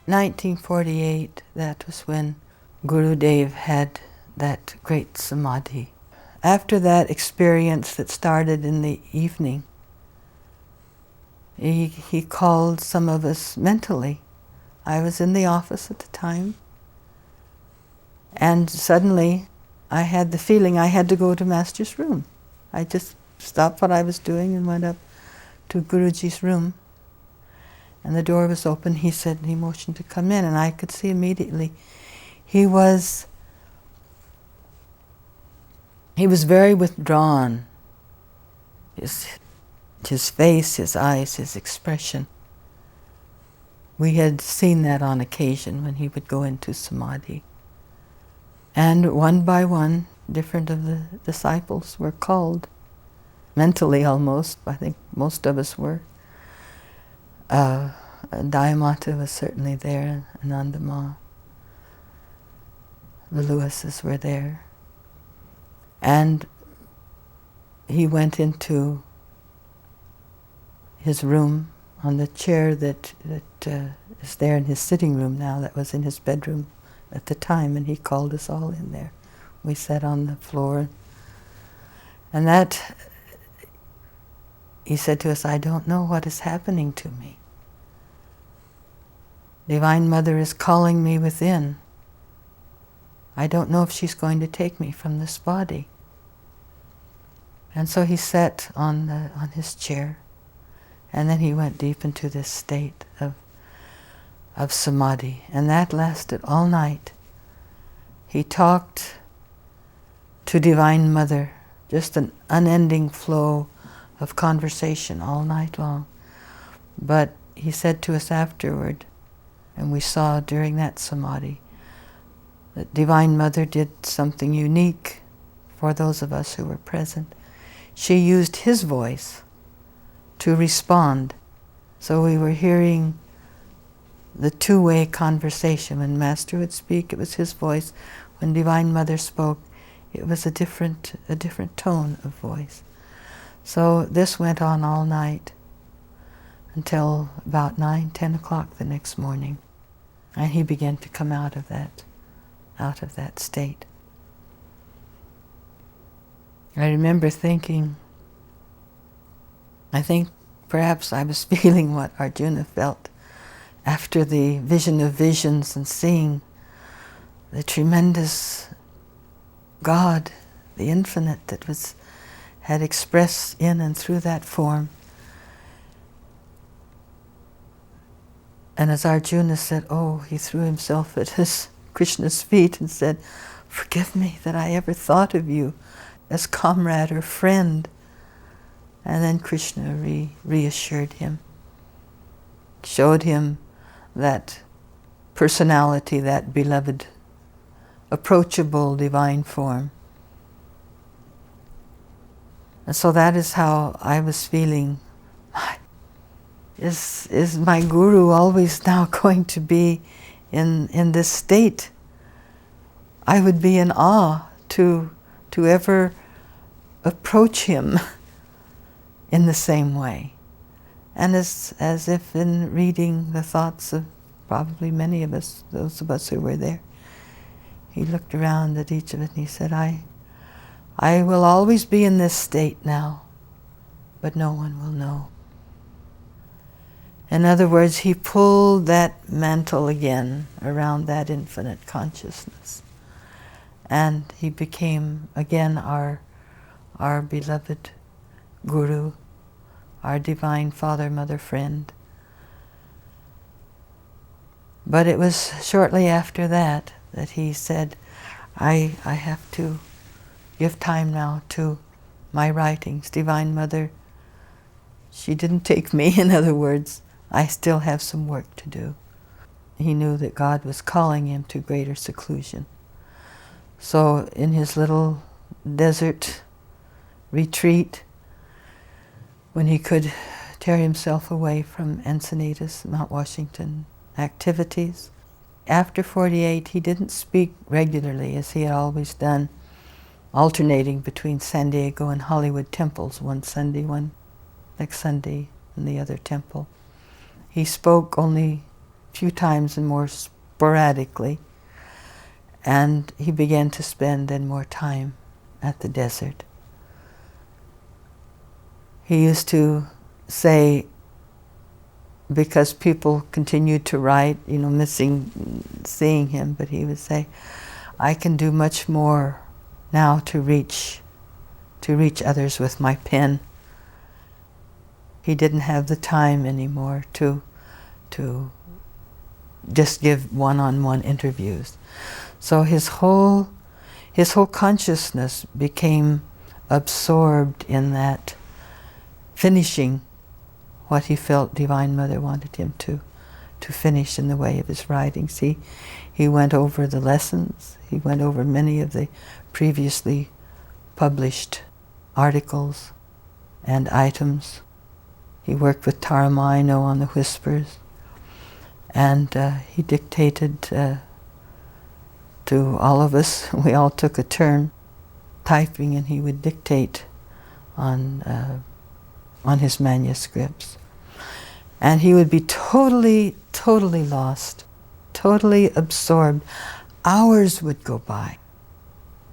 1948, that was when Gurudev had that great samadhi. After that experience that started in the evening, he called some of us mentally. I was in the office at the time, and suddenly I had the feeling I had to go to Master's room. I just stopped what I was doing and went up to Guruji's room. And the door was open. He said, he motioned to come in, and I could see immediately he was very withdrawn. His face, his eyes, his expression. We had seen that on occasion when he would go into samadhi. And one by one, different of the disciples were called, mentally almost. I think most of us were. Dayamata was certainly there, Anandama. The Lewises were there. And he went into his room on the chair that is there in his sitting room now, that was in his bedroom at the time, and he called us all in there. We sat on the floor. And that, he said to us, I don't know what is happening to me. Divine Mother is calling me within. I don't know if she's going to take me from this body. And so he sat on his chair, and then he went deep into this state of samadhi, and that lasted all night. He talked to Divine Mother, just an unending flow of conversation all night long. But he said to us afterward, and we saw during that samadhi, that Divine Mother did something unique for those of us who were present. She used his voice to respond. So we were hearing the two-way conversation. When Master would speak, it was his voice. When Divine Mother spoke, it was a different tone of voice. So this went on all night until about 9, 10 o'clock the next morning. And he began to come out of that state. I remember thinking, I think perhaps I was feeling what Arjuna felt after the vision of visions and seeing the tremendous God, the infinite that had expressed in and through that form. And as Arjuna said, he threw himself at Krishna's feet and said, forgive me that I ever thought of you as comrade or friend. And then Krishna reassured him, showed him that personality, that beloved, approachable divine form. And so that is how I was feeling. Is my Guru always now going to be in this state? I would be in awe to ever approach him in the same way. And as if in reading the thoughts of probably many of us, those of us who were there, he looked around at each of us and he said, I will always be in this state now, but no one will know. In other words, he pulled that mantle again around that infinite consciousness. And he became again our beloved Guru, our divine father, mother, friend. But it was shortly after that he said, I have to give time now to my writings. Divine Mother, she didn't take me, in other words. I still have some work to do. He knew that God was calling him to greater seclusion. So in his little desert retreat, when he could tear himself away from Encinitas, Mount Washington activities, after 48 he didn't speak regularly as he had always done, alternating between San Diego and Hollywood temples, one Sunday, one next Sunday in the other temple. He spoke only a few times and more sporadically. And he began to spend then more time at the desert. He used to say, because people continued to write, missing seeing him, but he would say, I can do much more now to reach others with my pen. He didn't have the time anymore to just give one-on-one interviews. So his whole consciousness became absorbed in that, finishing what he felt Divine Mother wanted him to finish in the way of his writings. He went over the lessons. He went over many of the previously published articles and items. He worked with Tara Maino on the Whispers, and he dictated to all of us. We all took a turn typing, and he would dictate on his manuscripts. And he would be totally lost, totally absorbed. Hours would go by.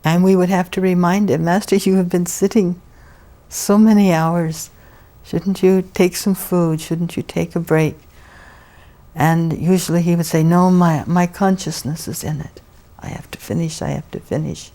And we would have to remind him, Master, you have been sitting so many hours. Shouldn't you take some food? Shouldn't you take a break? And usually he would say, no, my consciousness is in it. I have to finish, I have to finish.